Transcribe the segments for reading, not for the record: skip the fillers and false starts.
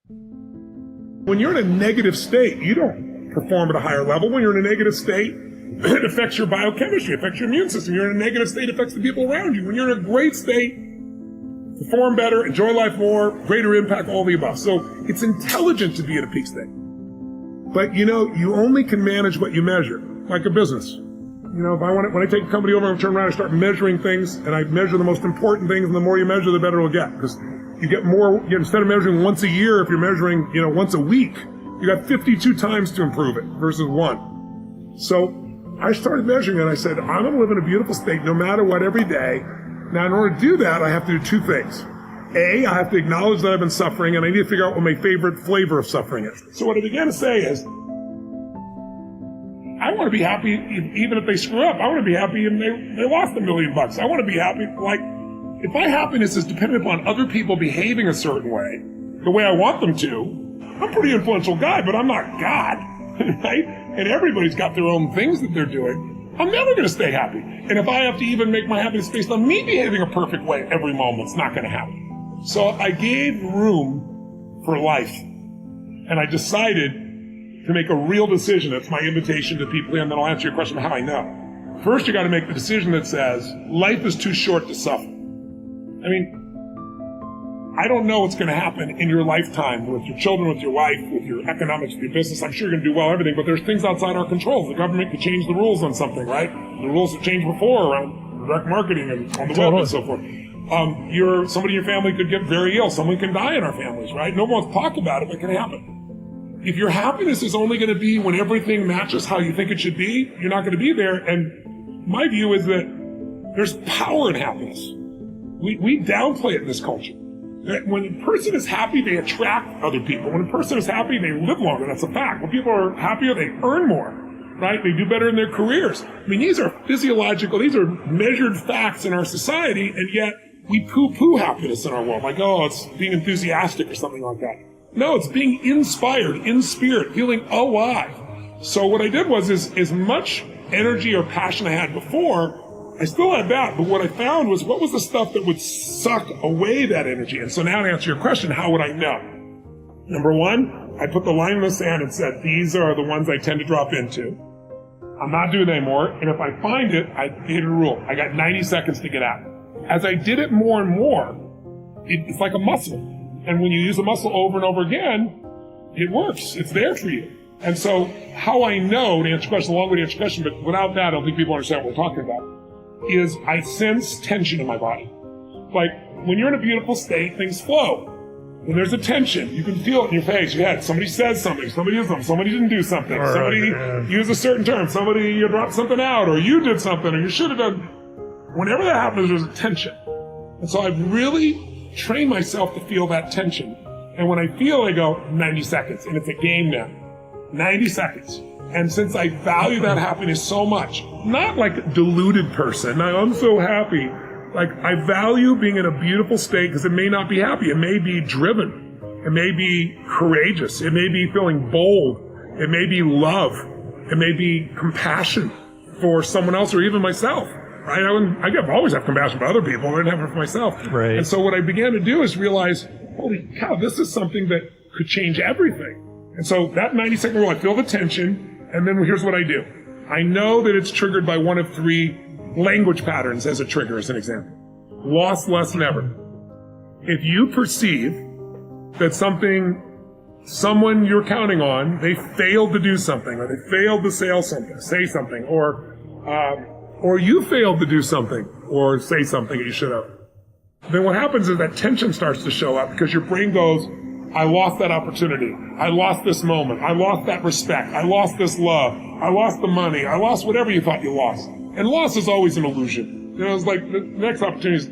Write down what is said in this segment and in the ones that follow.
When you're in a negative state, you don't perform at a higher level. When you're in a negative state, it affects your biochemistry, it affects your immune system. You're in a negative state, it affects the people around you. When you're in a great state, perform better, enjoy life more, greater impact, all the above. So it's intelligent to be at a peak state. But you only can manage what you measure, like a business. If when I take a company over and turn around and start measuring things, and I measure the most important things, and the more you measure, the better it'll get. Because you get more, instead of measuring once a year, if you're measuring, once a week, you got 52 times to improve it versus one. So I started measuring it, and I said, I'm going to live in a beautiful state no matter what every day. Now, in order to do that, I have to do two things. A, I have to acknowledge that I've been suffering, and I need to figure out what my favorite flavor of suffering is. So what I began to say is, I want to be happy even if they screw up. I want to be happy if they lost $1 million. I want to be happy, if my happiness is dependent upon other people behaving a certain way, the way I want them to, I'm a pretty influential guy, but I'm not God, right? And everybody's got their own things that they're doing. I'm never going to stay happy. And if I have to even make my happiness based on me behaving a perfect way every moment, it's not going to happen. So I gave room for life. And I decided to make a real decision. That's my invitation to people here, and then I'll answer your question about how I know. First, you got to make the decision that says, life is too short to suffer. I don't know what's going to happen in your lifetime with your children, with your wife, with your economics, with your business. I'm sure you're going to do well, everything, but there's things outside our control. The government could change the rules on something, right? The rules have changed before around direct marketing and on the web and so forth. Somebody in your family could get very ill. Someone can die in our families, right? No one wants to talk about it, but it can happen. If your happiness is only going to be when everything matches how you think it should be, you're not going to be there. And my view is that there's power in happiness. We downplay it in this culture. When a person is happy, they attract other people. When a person is happy, they live longer. That's a fact. When people are happier, they earn more, right? They do better in their careers. These are physiological, these are measured facts in our society, and yet we poo-poo happiness in our world. It's being enthusiastic or something like that. No, it's being inspired, in spirit, feeling alive. So what I did was, as much energy or passion I had before, I still had that, but what I found was, what was the stuff that would suck away that energy? And so now to answer your question, how would I know? Number one, I put the line in the sand and said, these are the ones I tend to drop into. I'm not doing that anymore, and if I find it, I hit a rule. I got 90 seconds to get out. As I did it more and more, it's like a muscle. And when you use a muscle over and over again, it works. It's there for you. And so how I know, to answer your question, a long way to answer your question, but without that, I don't think people understand what we're talking about, is I sense tension in my body. Like when you're in a beautiful state, things flow. When there's a tension, you can feel it in your face, your head. Somebody says something, somebody did something, somebody didn't do something, somebody used a certain term, somebody dropped something out, or you did something, or you should have done. Whenever that happens, there's a tension. And so I've really trained myself to feel that tension. And when I feel, I go 90 seconds, and it's a game now. 90 seconds. And since I value that happiness so much, not like a deluded person, I'm so happy. Like I value being in a beautiful state because it may not be happy. It may be driven. It may be courageous. It may be feeling bold. It may be love. It may be compassion for someone else or even myself. Right? I always have compassion for other people. I didn't have it for myself. Right. And so what I began to do is realize, holy cow, this is something that could change everything. And so that 90-second rule, I feel the tension. And then here's what I do. I know that it's triggered by one of three language patterns as a trigger, as an example. Lost, less, never. If you perceive that someone you're counting on, they failed to do something, or they failed to say something, or you failed to do something, or say something that you should have, then what happens is that tension starts to show up because your brain goes, I lost that opportunity. I lost this moment. I lost that respect. I lost this love. I lost the money. I lost whatever you thought you lost. And loss is always an illusion. It's like the next opportunity is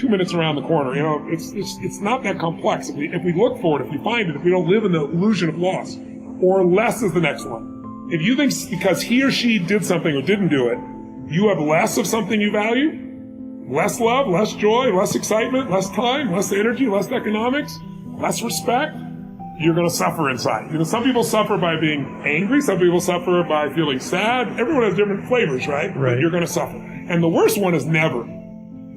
2 minutes around the corner. It's not that complex. If we look for it, if we find it, if we don't live in the illusion of loss. Or less is the next one. If you think because he or she did something or didn't do it, you have less of something you value, less love, less joy, less excitement, less time, less energy, less economics, less respect, you're going to suffer inside. Some people suffer by being angry. Some people suffer by feeling sad. Everyone has different flavors, right? But you're going to suffer. And the worst one is never.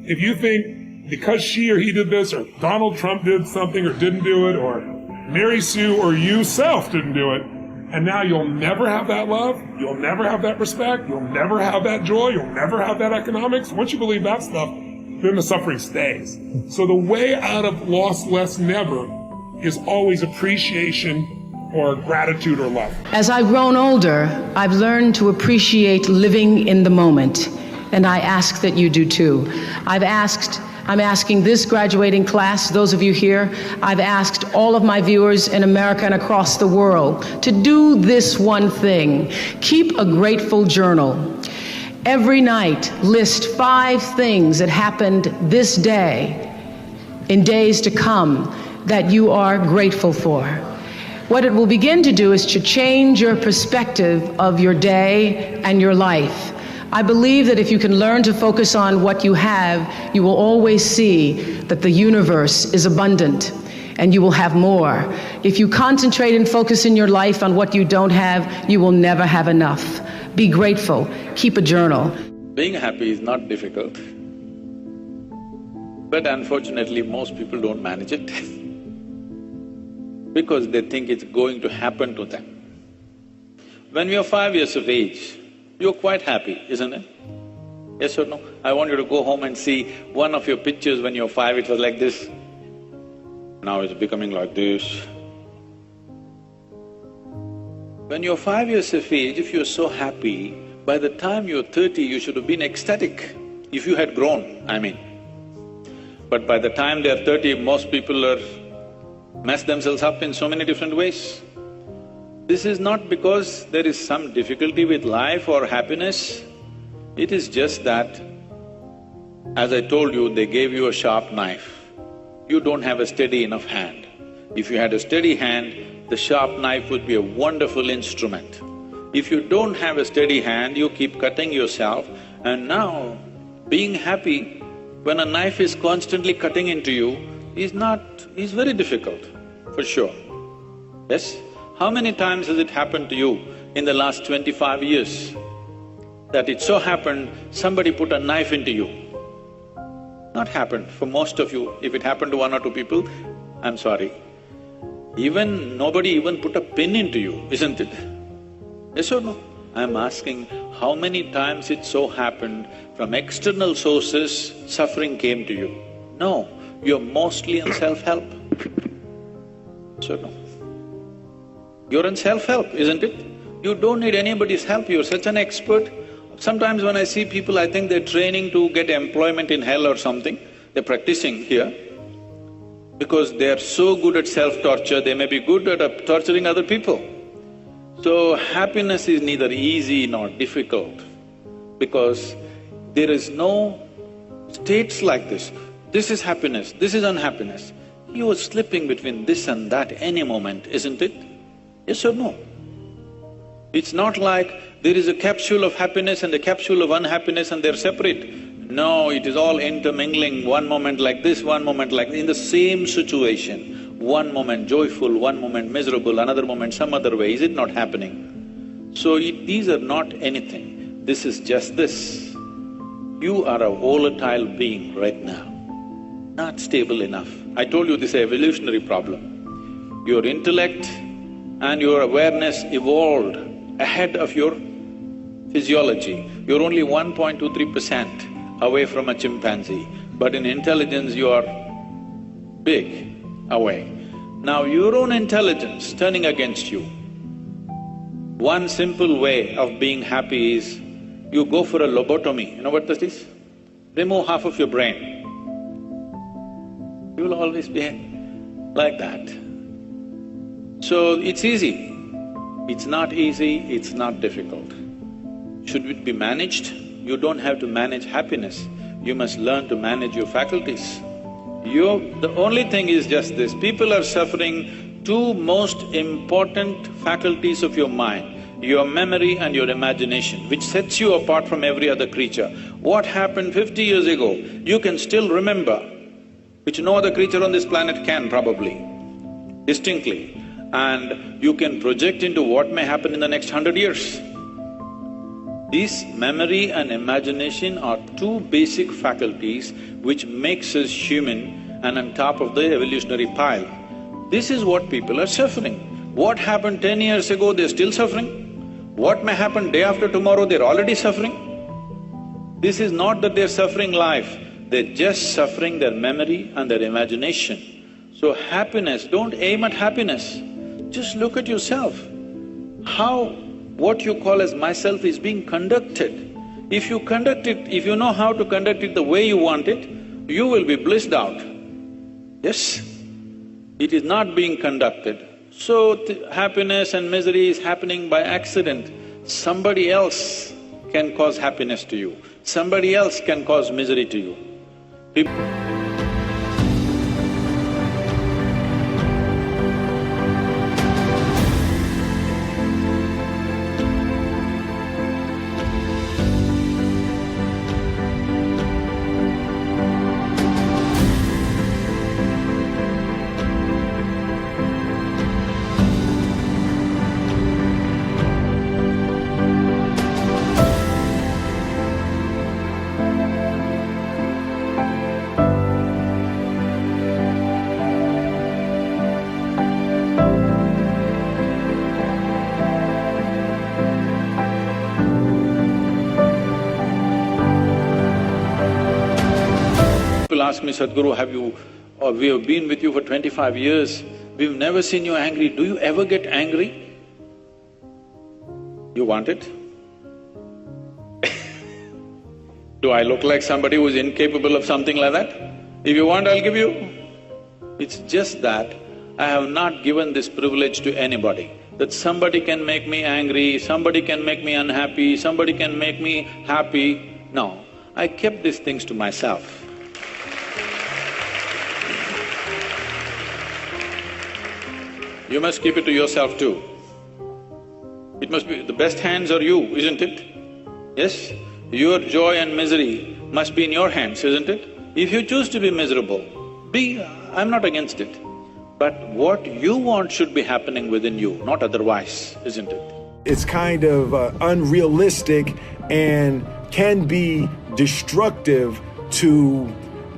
If you think because she or he did this, or Donald Trump did something or didn't do it, or Mary Sue or you self didn't do it. And now you'll never have that love, you'll never have that respect, you'll never have that joy, you'll never have that economics. Once you believe that stuff, then the suffering stays. So the way out of lost, less, never is always appreciation or gratitude or love. As I've grown older, I've learned to appreciate living in the moment, and I ask that you do too. I'm asking this graduating class, those of you here, I've asked all of my viewers in America and across the world to do this one thing. Keep a grateful journal. Every night, list 5 things that happened this day, in days to come, that you are grateful for. What it will begin to do is to change your perspective of your day and your life. I believe that if you can learn to focus on what you have, you will always see that the universe is abundant and you will have more. If you concentrate and focus in your life on what you don't have, you will never have enough. Be grateful. Keep a journal. Being happy is not difficult, but unfortunately most people don't manage it because they think it's going to happen to them. When you're 5 years of age, you're quite happy, isn't it? Yes or no? I want you to go home and see one of your pictures when you're 5, it was like this. Now it's becoming like this. When you're 5 years of age, if you're so happy, by the time you're 30, you should have been ecstatic, if you had grown, I mean. But by the time they're 30, most people are mess themselves up in so many different ways. This is not because there is some difficulty with life or happiness, it is just that, as I told you, they gave you a sharp knife. You don't have a steady enough hand. If you had a steady hand, the sharp knife would be a wonderful instrument. If you don't have a steady hand, you keep cutting yourself, and now being happy when a knife is constantly cutting into you is very difficult, for sure. Yes? How many times has it happened to you in the last 25 years that it so happened somebody put a knife into you? Not happened for most of you. If it happened to 1 or 2 people, I'm sorry. Nobody even put a pin into you, isn't it? Yes or no? I'm asking, how many times it so happened from external sources suffering came to you? No, you're mostly in self-help. Yes or no? You're in self-help, isn't it? You don't need anybody's help, you're such an expert. Sometimes when I see people, I think they're training to get employment in hell or something. They're practicing here. Because they're so good at self-torture, they may be good at torturing other people. So happiness is neither easy nor difficult, because there is no states like this. This is happiness, this is unhappiness. You are slipping between this and that any moment, isn't it? Yes or no? It's not like there is a capsule of happiness and a capsule of unhappiness and they're separate. No, it is all intermingling, one moment like this, one moment like… in the same situation. One moment joyful, one moment miserable, another moment some other way. Is it not happening? So these are not anything, this is just this. You are a volatile being right now, not stable enough. I told you this is an evolutionary problem. Your intellect and your awareness evolved ahead of your physiology. You're only 1.23% away from a chimpanzee, but in intelligence you are big away. Now your own intelligence turning against you, one simple way of being happy is you go for a lobotomy. You know what that is? Remove half of your brain. You will always be like that. So it's easy. It's not easy, it's not difficult. Should it be managed? You don't have to manage happiness, you must learn to manage your faculties. The only thing is just this, people are suffering 2 most important faculties of your mind, your memory and your imagination, which sets you apart from every other creature. What happened 50 years ago, you can still remember, which no other creature on this planet can probably, distinctly. And you can project into what may happen in the next 100 years. These memory and imagination are 2 basic faculties which makes us human and on top of the evolutionary pile. This is what people are suffering. What happened 10 years ago, they're still suffering. What may happen day after tomorrow, they're already suffering. This is not that they're suffering life, they're just suffering their memory and their imagination. So happiness, don't aim at happiness, just look at yourself. How what you call as myself is being conducted. If you conduct it, if you know how to conduct it the way you want it, you will be blissed out. Yes? It is not being conducted. So happiness and misery is happening by accident. Somebody else can cause happiness to you. Somebody else can cause misery to you. People ask me, Sadhguru, we have been with you for 25 years, we've never seen you angry, do you ever get angry? You want it? Do I look like somebody who's incapable of something like that? If you want, I'll give you. It's just that I have not given this privilege to anybody, that somebody can make me angry, somebody can make me unhappy, somebody can make me happy. No, I kept these things to myself. You must keep it to yourself too. It must be… the best hands are you, isn't it? Yes? Your joy and misery must be in your hands, isn't it? If you choose to be miserable, be… I'm not against it. But what you want should be happening within you, not otherwise, isn't it? It's kind of unrealistic and can be destructive to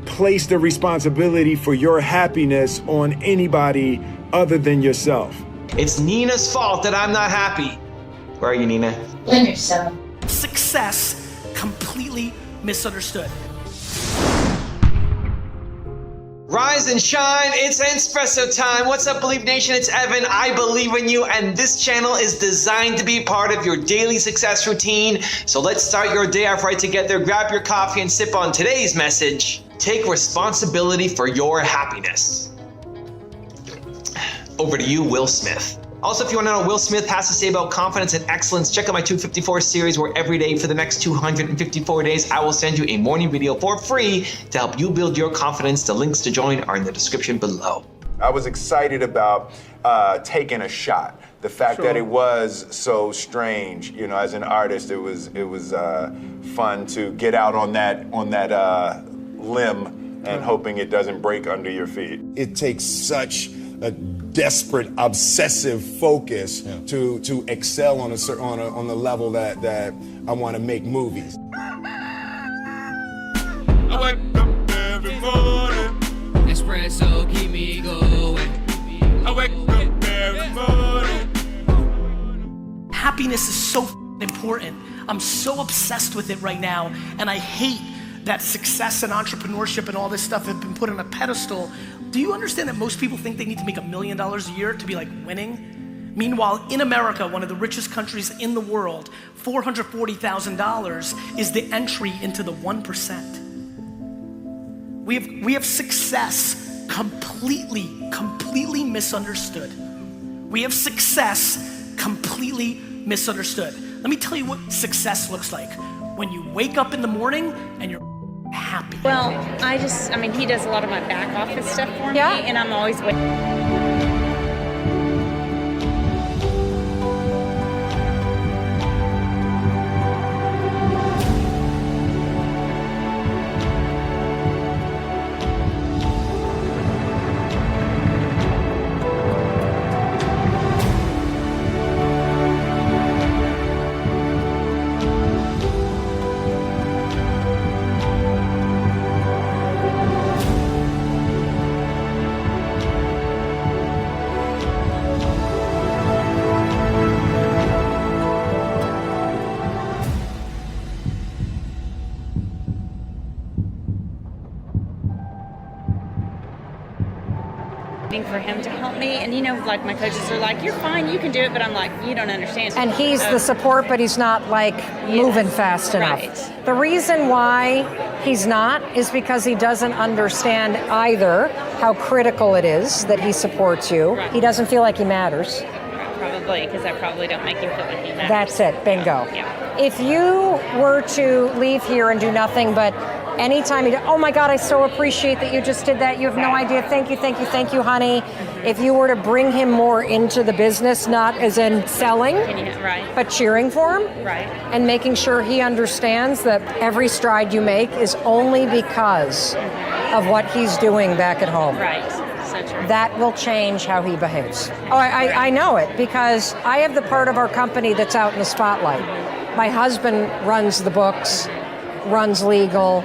place the responsibility for your happiness on anybody other than yourself. It's Nina's fault that I'm not happy. Where are you, Nina? Blame yourself. Success completely misunderstood. Rise and shine, it's Espresso time. What's up, Believe Nation? It's Evan. I believe in you, and this channel is designed to be part of your daily success routine. So let's start your day off right together. Grab your coffee and sip on today's message. Take responsibility for your happiness. Over to you, Will Smith. Also, if you want to know what Will Smith has to say about confidence and excellence, check out my 254 series where every day for the next 254 days, I will send you a morning video for free to help you build your confidence. The links to join are in the description below. I was excited about taking a shot. The fact that it was so strange, you know, as an artist, it was fun to get out on that limb and hoping it doesn't break under your feet. It takes such a desperate, obsessive focus to excel on on the level that I want to make movies. I wake up every morning. Espresso keep me going. I wake up every morning. Happiness is so important. I'm so obsessed with it right now, and I hate that success and entrepreneurship and all this stuff have been put on a pedestal. Do you understand that most people think they need to make $1 million a year to be like winning? Meanwhile, in America, one of the richest countries in the world, $440,000 is the entry into the 1%. We have success completely misunderstood. We have success completely misunderstood. Let me tell you what success looks like. When you wake up in the morning and you're happy. Well, I mean, he does a lot of my back office stuff for me, and I'm always waiting. waiting for him to help me. And like my coaches are like, you're fine, you can do it. But I'm like, you don't understand. And he's the support, but he's not like moving fast enough. Right. The reason why he's not is because he doesn't understand either how critical it is that he supports you. Right. He doesn't feel like he matters. Probably, because I probably don't make you feel like he matters. That's it, bingo. Yeah. If you were to leave here and do nothing but anytime you do, oh my God, I so appreciate that you just did that. You have no idea. Thank you, honey. If you were to bring him more into the business, not as in selling, Right. but cheering for him, Right. and making sure he understands that every stride you make is only because of what he's doing back at home. Right. So true. That will change how he behaves. Oh, I know it, because I have the part of our company that's out in the spotlight. My husband runs the books, runs legal,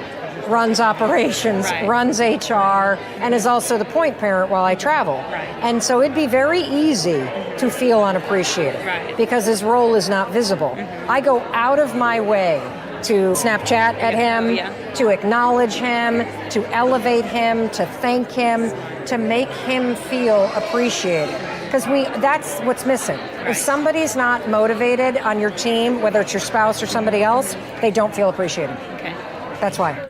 runs operations, Right. runs HR, and is also the point parent while I travel. Right. And so it'd be very easy to feel unappreciated Right. because his role is not visible. I go out of my way to Snapchat at him, to acknowledge him, to elevate him, to thank him, to make him feel appreciated. Because that's what's missing. If somebody's not motivated on your team, whether it's your spouse or somebody else, they don't feel appreciated. Okay. That's why.